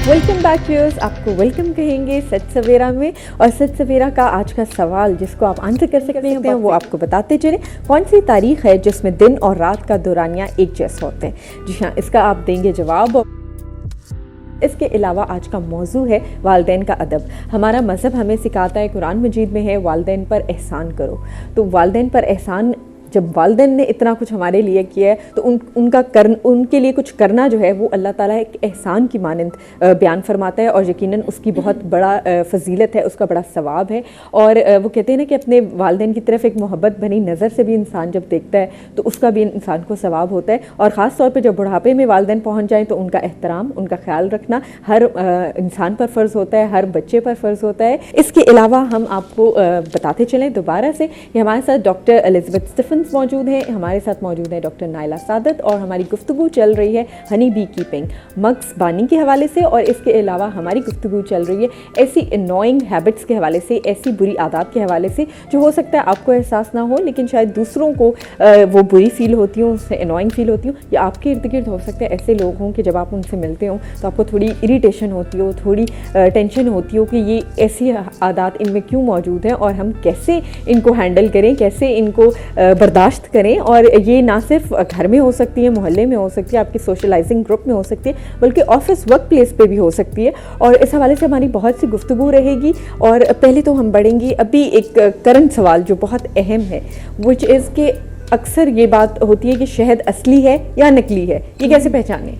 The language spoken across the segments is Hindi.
वेलकम बैक व्यूअर्स, आपको वेलकम कहेंगे सच सवेरा में। और सच सवेरा का आज का सवाल जिसको आप आंसर कर सकते हैं वो आपको बताते चले। कौन सी तारीख है जिसमें दिन और रात का दौरानिया एक जैसा होते हैं? जी हाँ, इसका आप देंगे जवाब। इसके अलावा आज का मौजू है वालिदैन का अदब। हमारा मज़हब हमें सिखाता है, कुरान मजीद में है, वालिदैन पर एहसान करो। तो वालिदैन पर एहसान, जब वालिदैन ने इतना कुछ हमारे लिए किया है तो उनके लिए कुछ करना जो है वो अल्लाह ताला एक एहसान की मानंद बयान फरमाता है। और यकीनन उसकी बहुत बड़ा फजीलत है, उसका बड़ा सवाब है। और वो कहते हैं ना कि अपने वालिदैन की तरफ एक मोहब्बत भरी नज़र से भी इंसान जब देखता है तो उसका भी इंसान को सवाब होता है। और ख़ास तौर पर जब बुढ़ापे में वालिदैन पहुँच जाएँ तो उनका एहतराम, उनका ख्याल रखना हर इंसान पर फ़र्ज़ होता है, हर बच्चे पर फ़र्ज़ होता है। इसके अलावा हम आपको बताते चलें दोबारा से कि हमारे साथ डॉक्टर एलिज़ाबेथ स्टीफन मौजूद हैं, हमारे साथ मौजूद है डॉक्टर नाइला सादत, और हमारी गुफ्तगू चल रही है हनी बी कीपिंग, मग्स बानी के हवाले से। और इसके अलावा हमारी गुफ्तगू चल रही है ऐसी अनोइंग हैबिट्स के हवाले से, ऐसी बुरी आदत के हवाले से जो हो सकता है आपको एहसास ना हो लेकिन शायद दूसरों को वो बुरी फील होती हो, उससे अनोइंग फील होती हो। या आपके इर्द गिर्द हो सकता है ऐसे लोग हों कि जब आप उनसे मिलते हो तो आपको थोड़ी इरीटेशन होती हो, थोड़ी टेंशन होती हो कि ये ऐसी आदत इनमें क्यों मौजूद है और हम कैसे इनको हैंडल करें, कैसे इनको बर्दाश्त करें। और ये ना सिर्फ घर में हो सकती है, मोहल्ले में हो सकती है, आपकी सोशलाइजिंग ग्रुप में हो सकती है, बल्कि ऑफिस वर्क प्लेस पे भी हो सकती है। और इस हवाले से हमारी बहुत सी गुफ्तगू रहेगी। और पहले तो हम बढ़ेंगे अभी एक करंट सवाल जो बहुत अहम है, विच इज़ के अक्सर ये बात होती है कि शहद असली है या नकली है, ये कैसे पहचानें?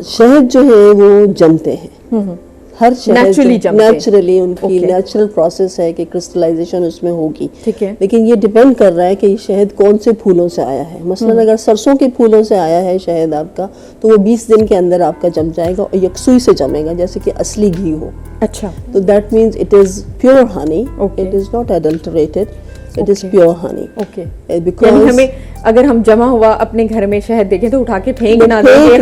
शहद जो है वो जमते हैं, हर नेचुरली उनकी नेचुरल प्रोसेस है कि क्रिस्टलाइजेशन उसमें होगी, ठीक है। लेकिन ये डिपेंड कर रहा है कि ये शहद कौन से फूलों से आया है। मसलन अगर सरसों के फूलों से आया है शहद आपका, तो वो 20 दिन के अंदर आपका जम जाएगा और यकसुई से जमेगा जैसे कि असली घी हो। अच्छा, तो that means it is pure Honey, it is not adulterated, it is pure Honey. Okay, because हमें अगर हम जमा हुआ अपने घर में शहद देखें तो उठा के फेंक ना दें, ये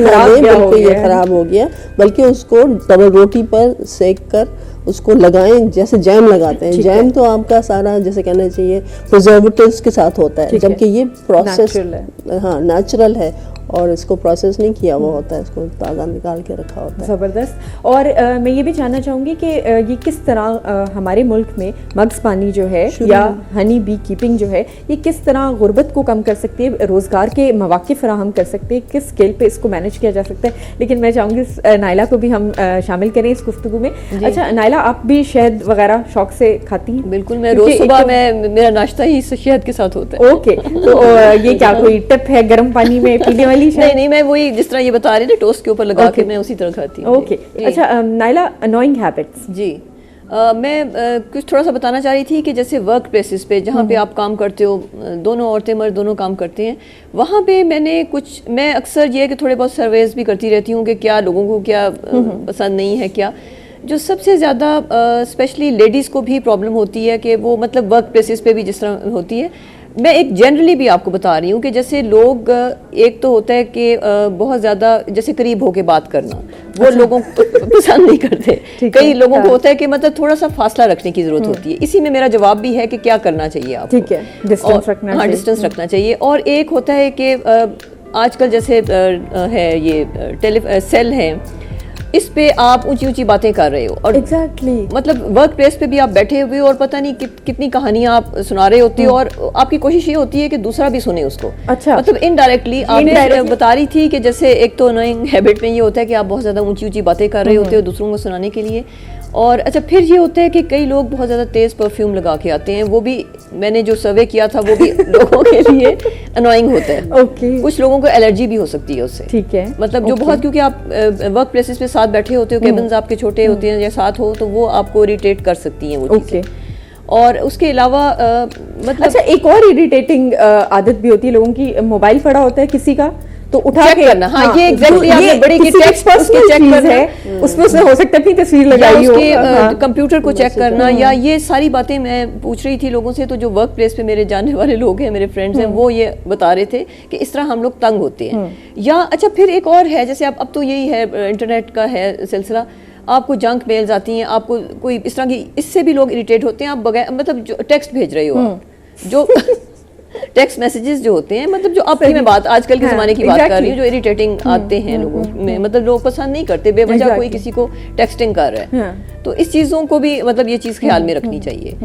खराब हो गया, बल्कि उसको डबल रोटी पर सेक कर उसको लगाएं जैसे जैम लगाते हैं। जैम तो आपका सारा जैसे कहना चाहिए प्रिजर्वेटिव्स के साथ होता है, जबकि ये प्रोसेस नेचुरल है और इसको प्रोसेस नहीं किया हुआ होता है, इसको ताज़ा निकाल के रखा होता है। ज़बरदस्त। और मैं ये भी जानना चाहूँगी कि ये किस तरह हमारे मुल्क में मग्स पानी जो है या हनी बी कीपिंग जो है ये किस तरह गुर्बत को कम कर सकती है, रोज़गार के मौके फराहम कर सकती है, किस स्केल पे इसको मैनेज किया जा सकता है? लेकिन मैं चाहूँगी नाइला को भी हम शामिल करें इस गुफ्तगू में। अच्छा नाइला, आप भी शहद वगैरह शौक से खाती हैं? बिल्कुल, मैं रोज़ सुबह मेरा नाश्ता ही शहद के साथ होता है। ओके, तो ये क्या कोई टिप है गर्म पानी में पीने वाली? नहीं, मैं वही जिस तरह ये बता रही ना टोस्ट के ऊपर लगा के मैं उसी तरह खाती हूँ। ओके, अच्छा नाइला, अनोइंग हैबिट्स। जी, मैं कुछ थोड़ा सा बताना चाह रही थी कि जैसे वर्क प्लेसेस पे जहाँ पे आप काम करते हो, दोनों औरतें मर्द दोनों काम करते हैं, वहाँ पे मैं अक्सर ये है कि थोड़े बहुत सर्वेज भी करती रहती हूँ कि क्या लोगों को क्या पसंद नहीं है। क्या जो सबसे ज़्यादा स्पेशली लेडीज़ को भी प्रॉब्लम होती है कि वो मतलब वर्क प्लेसेस पे भी जिस तरह होती है, मैं एक जनरली भी आपको बता रही हूँ कि जैसे लोग, एक तो होता है कि बहुत ज़्यादा जैसे करीब होके बात करना वो लोगों को पसंद नहीं करते। कई लोगों को होता है कि मतलब थोड़ा सा फासला रखने की ज़रूरत होती है। इसी में मेरा जवाब भी है कि क्या करना चाहिए आपको, ठीक है, डिस्टेंस रखना चाहिए। हाँ, डिस्टेंस रखना चाहिए। और एक होता है कि आजकल जैसे है ये सेल है, इस पे आप ऊंची ऊंची बातें कर रहे हो और मतलब वर्क प्लेस पे भी आप बैठे हुए हो और पता नहीं कितनी कहानियां आप सुना रहे होते हो और आपकी कोशिश ये होती है कि दूसरा भी सुने उसको। अच्छा, मतलब इनडायरेक्टली आप बता रही थी कि जैसे एक तो अनोइंग हैबिट में ये होता है कि आप बहुत ज्यादा ऊंची ऊंची बातें कर रहे होते हो दूसरों को सुनाने के लिए। और अच्छा, फिर ये होता है कि कई लोग बहुत ज़्यादा तेज़ परफ्यूम लगा के आते हैं, वो भी मैंने जो सर्वे किया था वो भी लोगों के लिए अनोइंग होता है। कुछ लोगों को एलर्जी भी हो सकती है उससे, ठीक है। मतलब जो बहुत, क्योंकि आप वर्क प्लेसेस पे साथ बैठे होते हो, केबिन्स आपके छोटे होते हैं या साथ हो, तो वो आपको इरिटेट कर सकती हैं वो चीज़ें। और उसके अलावा मतलब अच्छा, एक और इरिटेटिंग आदत भी होती है लोगों की, मोबाइल पड़ा होता है किसी का तो उठा के करना। हाँ, ये एग्जैक्टली आपने बड़ी की टेक्स्ट उसके चेक करना है, उसमें हो सकता है अपनी तस्वीर लगाई हो, उसके कंप्यूटर को चेक करना, या ये सारी बातें मैं पूछ रही थी लोगों से। तो जो वर्क प्लेस पे मेरे जानने वाले लोग हैं, मेरे फ्रेंड्स हैं, वो ये बता रहे थे कि इस तरह हम लोग तंग होते हैं। या अच्छा, फिर एक और है, जैसे अब तो यही है, इंटरनेट का है सिलसिला, आपको जंक मेल्स आती हैं, आपको कोई इस तरह की, इससे भी लोग इरिटेट होते हैं। आप बगैर मतलब जो टेक्स्ट भेज रहे हो आप, जो टेक्स्ट मैसेजेस जो होते हैं, मतलब जो आपकी मैं बात आजकल के ज़माने की बात कर रही हूँ, जो इरिटेटिंग आते हैं लोगों में, मतलब लोग पसंद नहीं करते बेवजह कोई किसी को टेक्सटिंग कर रहा है, तो इस चीज़ों को भी मतलब ये चीज़ ख्याल में रखनी चाहिए।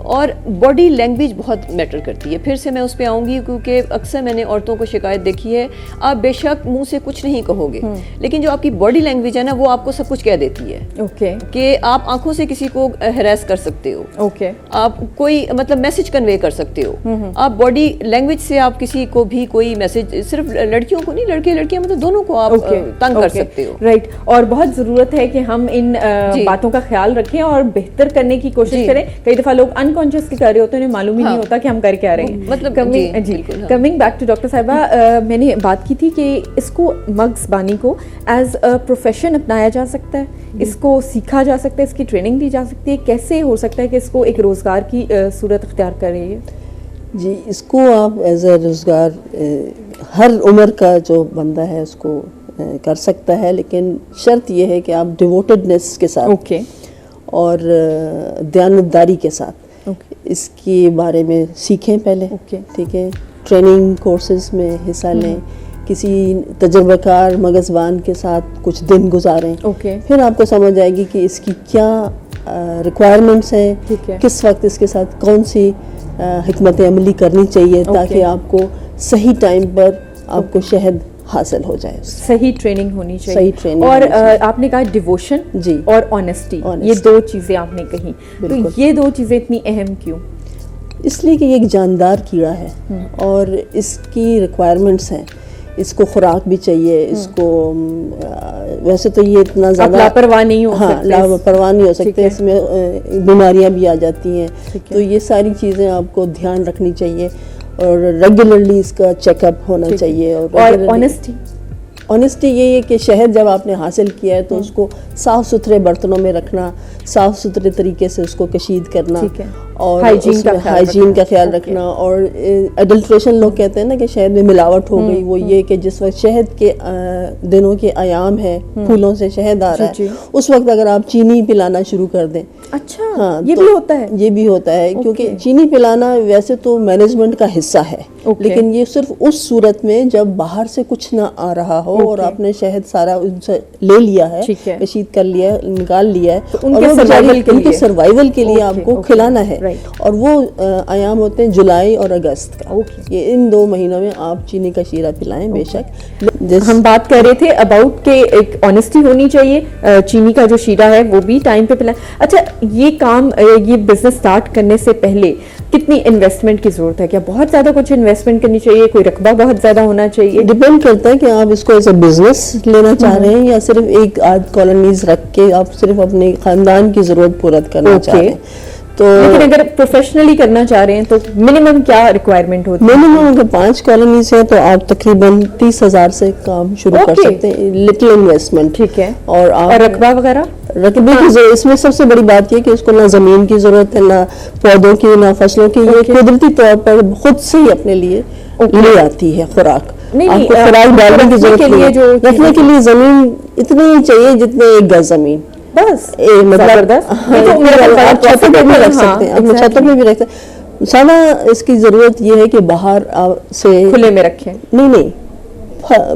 और बॉडी लैंग्वेज बहुत मैटर करती है, फिर से मैं उस पर आऊँगी, क्योंकि अक्सर मैंने औरतों को शिकायत देखी है, आप बेशक मुंह से कुछ नहीं कहोगे लेकिन जो आपकी बॉडी लैंग्वेज है ना, वो आपको सब कुछ कह देती है। कि आप आंखों से किसी को हैरेस कर सकते हो, आप कोई मतलब मैसेज कन्वे कर सकते हो, आप बॉडी लैंग्वेज से आप किसी को भी कोई मैसेज, सिर्फ लड़कियों को नहीं, लड़के लड़कियां मतलब दोनों को आप तंग कर सकते हो। राइट, और बहुत ज़रूरत है कि हम इन बातों का ख्याल रखें और बेहतर करने की कोशिश करें। कई दफ़ा लोग अनकॉन्शियसली कर रहे होते हैं, उन्हें मालूम ही नहीं होता कि हम कर क्या रहे हैं। मतलब कमिंग बैक टू डॉक्टर साहिबा, मैंने बात की थी कि इसको मगज़बानी को एज अ प्रोफेशन अपनाया जा सकता है, इसको सीखा जा सकता है, इसकी ट्रेनिंग दी जा सकती है, कैसे हो सकता है कि इसको एक रोज़गार की सूरत अख्तियार कर रही है? जी, इसको आप एज अ रोज़गार हर उम्र का जो बंदा है उसको कर सकता है, लेकिन शर्त यह है कि आप डिवोटेडनेस के साथ और दयानतदारी के साथ इसके बारे में सीखें पहले। ठीक है, ट्रेनिंग कोर्सेज में हिस्सा लें, किसी तजर्बाकार मगज़बान के साथ कुछ दिन गुजारें, फिर आपको समझ आएगी कि इसकी क्या रिक्वायरमेंट्स हैं, किस वक्त इसके साथ कौन सी हिकमत अमली करनी चाहिए ताकि आपको सही टाइम पर आपको शहद हासिल हो जाए। सही ट्रेनिंग होनी चाहिए। सही ट्रेनिंग और आपने कहा डिवोशन जी और ऑनेस्टी, ये दो चीज़ें आपने कही, तो ये दो चीज़ें इतनी अहम क्यों? इसलिए कि ये एक जानदार कीड़ा है और इसकी रिक्वायरमेंट्स हैं, इसको खुराक भी चाहिए, इसको वैसे तो ये इतना ज़्यादा लापरवाह नहीं हो सकते, लापरवाह नहीं हो सकते, इसमें बीमारियां भी आ जाती हैं, तो ये सारी चीज़ें आपको ध्यान रखनी चाहिए और रेगुलरली इसका चेकअप होना चाहिए। और ऑनेस्टी ये है कि शहद जब आपने हासिल किया है तो उसको साफ़ सुथरे बर्तनों में रखना, साफ़ सुथरे तरीके से उसको कशीद करना और हाइजीन का ख्याल रखना। और एडल्ट्रेशन लोग कहते हैं ना कि शहद में मिलावट हो गई, वो ये कि जिस वक्त शहद के दिनों के आयाम है, फूलों से शहद आ रहा है, उस वक्त अगर आप चीनी पिलाना शुरू कर दें। अच्छा, हाँ, ये भी होता है? ये भी होता है, क्योंकि चीनी पिलाना वैसे तो मैनेजमेंट का हिस्सा है, लेकिन ये सिर्फ उस सूरत में जब बाहर से कुछ ना आ रहा हो और आपने शहद सारा उनसे ले लिया है, कशीद कर लिया, निकाल लिया है, तो उनके सर्वाइवल के लिए आपको खिलाना है। और वो आयाम होते हैं जुलाई और अगस्त का। ये इन 2 महीनों में आप चीनी का शीरा पिलाएं बेशक। हम बात कर रहे थे अबाउट के एक ऑनेस्टी होनी चाहिए, चीनी का जो शीरा है वो भी टाइम पे पिलाएं। अच्छा, ये काम, ये बिजनेस स्टार्ट करने से पहले कितनी इन्वेस्टमेंट की जरूरत है? क्या बहुत ज्यादा कुछ इन्वेस्टमेंट करनी चाहिए, कोई रकबा बहुत ज्यादा होना चाहिए? डिपेंड करता है कि आप इसको एज अ बिजनेस लेना चाह रहे हैं या सिर्फ एक आध कॉलोनीज रख के आप सिर्फ अपने खानदान की जरूरत पूरा करना चाह रहे हैं। तो लेकिन अगर प्रोफेशनली करना चाह रहे हैं तो मिनिमम क्या रिक्वायरमेंट होती है? मिनिमम अगर 5 कॉलोनीज है तो आप तकरीबन 30,000 से काम शुरू कर सकते हैं, लिटिल इन्वेस्टमेंट। ठीक है। और रकबा वगैरह, रकबे की इसमें सबसे बड़ी बात यह कि इसको ना जमीन की जरूरत है, ना पौधों की, ना फसलों की, ये कुदरती तौर पर खुद से ही अपने लिए ले आती है खुराक। आपको खुराक डालने की जरूरत नहीं है, रखने के लिए जमीन इतनी ही चाहिए जितने 1 गज जमीन बस। मतलब आप छतों पे भी रख सकते हैं, अपने छतों पे भी रख सकते हैं। सारा इसकी जरूरत ये है कि बाहर से खुले में रखें, नहीं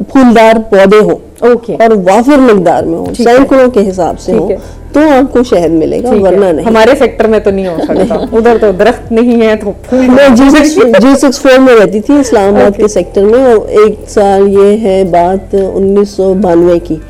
फूलदार पौधे हो और वाफिर मिकदार में हो, सैकड़ों के हिसाब से हो, तो आपको शहद मिलेगा, वरना नहीं। हमारे सेक्टर में तो नहीं हो सकता, उधर तो दरख्त नहीं है तो फूल। मैं G64 में रहती थी इस्लामाबाद के सेक्टर में, और एक साल ये है बात 1992 की,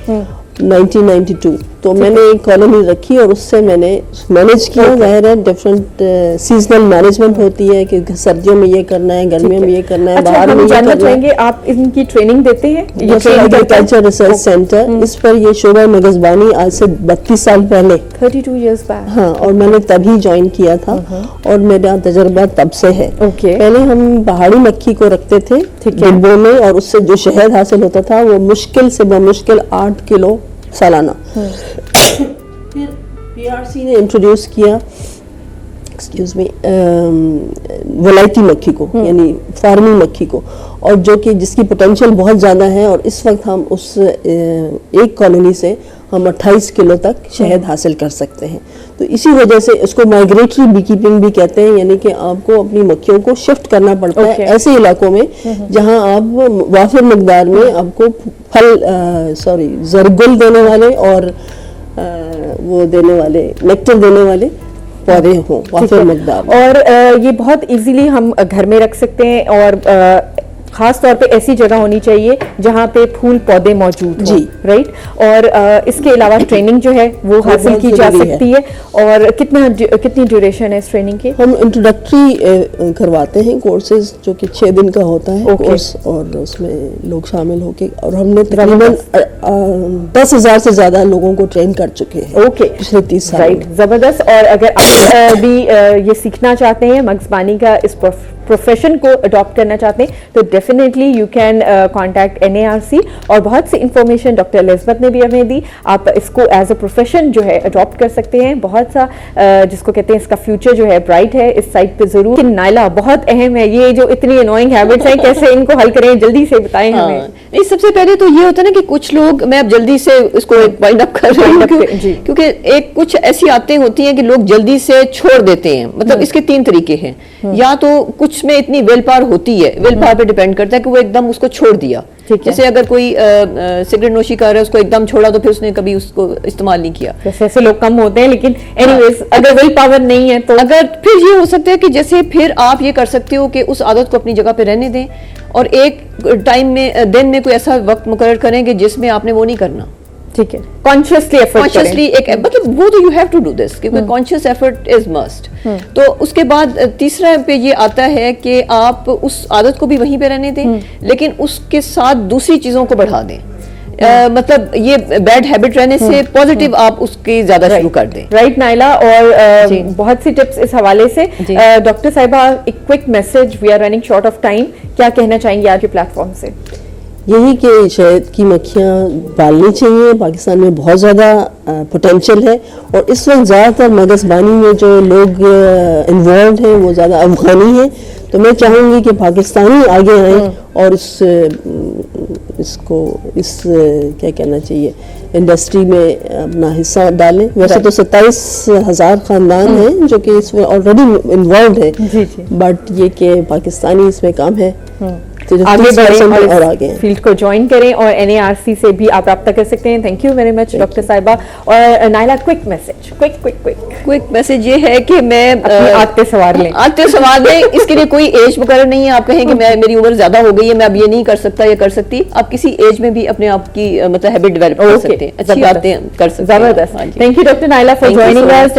1992, तो मैंने एक कॉलोनी रखी और उससे मैंने मैनेज किया। जाहिर है डिफरेंट सीजनल मैनेजमेंट होती है कि सर्दियों में ये करना है, गर्मियों में ये करना है, बाहर में ये करना है। आप इनकी ट्रेनिंग देते हैं? एग्रीकल्चर रिसर्च सेंटर, इस पर ये शोबा मगज़बानी आज से 32 साल पहले, 32 इयर्स बैक, हाँ, और मैंने तभी ज्वाइन किया था और मेरा तजर्बा तब से है। पहले हम पहाड़ी मक्खी को रखते थे डिब्बों में और उससे जो शहद हासिल होता था वो मुश्किल से बमुश्किल 8 किलो सालाना। फिर पीआरसी ने इंट्रोड्यूस किया, एक्सक्यूज मी, वैलायती मक्खी को, यानी फार्मिंग मक्खी को, और जो कि जिसकी पोटेंशियल बहुत ज़्यादा है। और इस वक्त हम उस एक कॉलोनी से हम 28 किलो तक शहद हासिल कर सकते हैं। तो इसी वजह से इसको माइग्रेटरी बी कीपिंग भी कहते हैं, यानी कि आपको अपनी मक्खियों को शिफ्ट करना पड़ता है ऐसे इलाकों में जहां आप वाफिर मकदार में आपको जरगुल देने वाले और वो देने वाले नेक्टर देने वाले पौधे हों वाफिर मकदार। और ये बहुत इजीली हम घर में रख सकते हैं और खास तौर पे ऐसी जगह होनी चाहिए जहाँ पे फूल पौधे मौजूद हों, राइट। और इसके अलावा ट्रेनिंग जो है वो हासिल की जा सकती है। और कितनी ड्यूरेशन है इस ट्रेनिंग की? हम इंट्रोडक्टरी करवाते हैं कोर्सेज जो कि 6 दिन का होता है कोर्स, और उसमें लोग शामिल होके, और हमने तकरीबन 10,000 से ज्यादा लोगों को ट्रेन कर चुके हैं पिछले 30 साल। राइट, जबरदस्त। और अगर आप भी ये सीखना चाहते हैं, मगजबानी का इस प्रोफेशन को अडॉप्ट करना चाहते हैं, तो definitely you can contact NARC। और बहुत सी इंफॉर्मेशन डॉक्टर एलिज़ाबेथ ने भी हमें दी। आप इसको एज अ प्रोफेशन जो है अडॉप्ट कर सकते हैं। बहुत सा जिसको कहते हैं इसका फ्यूचर जो है ब्राइट है इस साइड पे जरूर। लेकिन नायला, बहुत अहम है ये जो इतनी अनोइंग हैबिट्स हैं, कैसे इनको हल करें, जल्दी से बताएं हमें। नहीं, सबसे पहले तो ये होता है ना कि कुछ लोग, मैं अब जल्दी से इसको वाइंड अप कर रही हूँ क्योंकि एक कुछ ऐसी आदतें होती हैं कि लोग जल्दी से छोड़ देते हैं। मतलब इसके 3 तरीके हैं। या तो कुछ में इतनी विल पावर होती है, विल पावर पे डिपेंड करता है कि वो एकदम उसको छोड़ दिया। जैसे अगर कोई सिगरेट नोशी कर रहा है, उसको एकदम छोड़ा तो फिर उसने कभी उसको इस्तेमाल नहीं किया। ऐसे लोग कम होते हैं, लेकिन एनीवेज अगर विल पावर नहीं है तो अगर फिर ये हो सकता है कि जैसे फिर आप ये कर सकते हो कि उस आदत को अपनी जगह पे रहने दें और एक टाइम में दिन में कोई ऐसा वक्त मुकर्रर करें कि जिसमें आपने वो नहीं करना। ठीक है, कॉन्शियसली एक मतलब वो तो you have to do this, क्योंकि कॉन्शियस एफर्ट इज मस्ट। तो उसके बाद तीसरा पे ये आता है कि आप उस आदत को भी वहीं पे रहने दें, लेकिन उसके साथ दूसरी चीजों को बढ़ा दें। मतलब ये बैड हैबिट रहने से पॉजिटिव आप उसकी ज्यादा शुरू कर दें। राइट नायला, और बहुत सी टिप्स इस हवाले से। डॉक्टर साहिबा, एक quick message, we are running short of time, क्या कहना चाहेंगे आज के प्लेटफॉर्म से? यही कि शहद की मक्खियाँ पालनी चाहिए। पाकिस्तान में बहुत ज़्यादा पोटेंशियल है, और इस वक्त ज़्यादातर मगज़बानी में जो लोग इन्वॉल्व हैं वो ज़्यादा अफगानी हैं। तो मैं चाहूँगी कि पाकिस्तानी आगे आएँ और इस क्या कहना चाहिए, इंडस्ट्री में अपना हिस्सा डालें। वैसे तो 27,000 ख़ानदान हैं जो कि इसमें ऑलरेडी इन्वॉल्व है, बट ये कि पाकिस्तानी इसमें कम है। तो आगे बढ़ें और आगे फील्ड को ज्वाइन करें, और NARC से भी आप रब्ता कर सकते हैं। Thank you very much doctor साहिबा। और Naila, quick message, quick message ये है कि मैं आते सवार लें इसके लिए कोई एज मुकर्रर नहीं है। आप कहें कि मैं मेरी उम्र ज्यादा हो गई है, मैं अब ये नहीं कर सकता या कर सकती, आप किसी एज में भी अपने आप की मतलब हैबिट डेवलप कर सकते हैं, अच्छी आदतें कर सकते हैं। जबरदस्त। Thank you doctor Naila for joining us,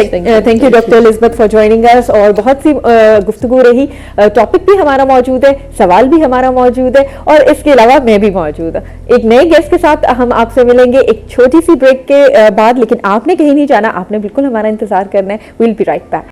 thank you doctor Elizabeth for joining us. और बहुत सी गुफ्तगू रही, टॉपिक भी हमारा मौजूद है, सवाल भी हमारा मौजूद है, और इसके अलावा मैं भी मौजूद हूँ। एक नए गेस्ट के साथ हम आपसे मिलेंगे एक छोटी सी ब्रेक के बाद, लेकिन आपने कहीं नहीं जाना, आपने बिल्कुल हमारा इंतजार करना है। Will be right back.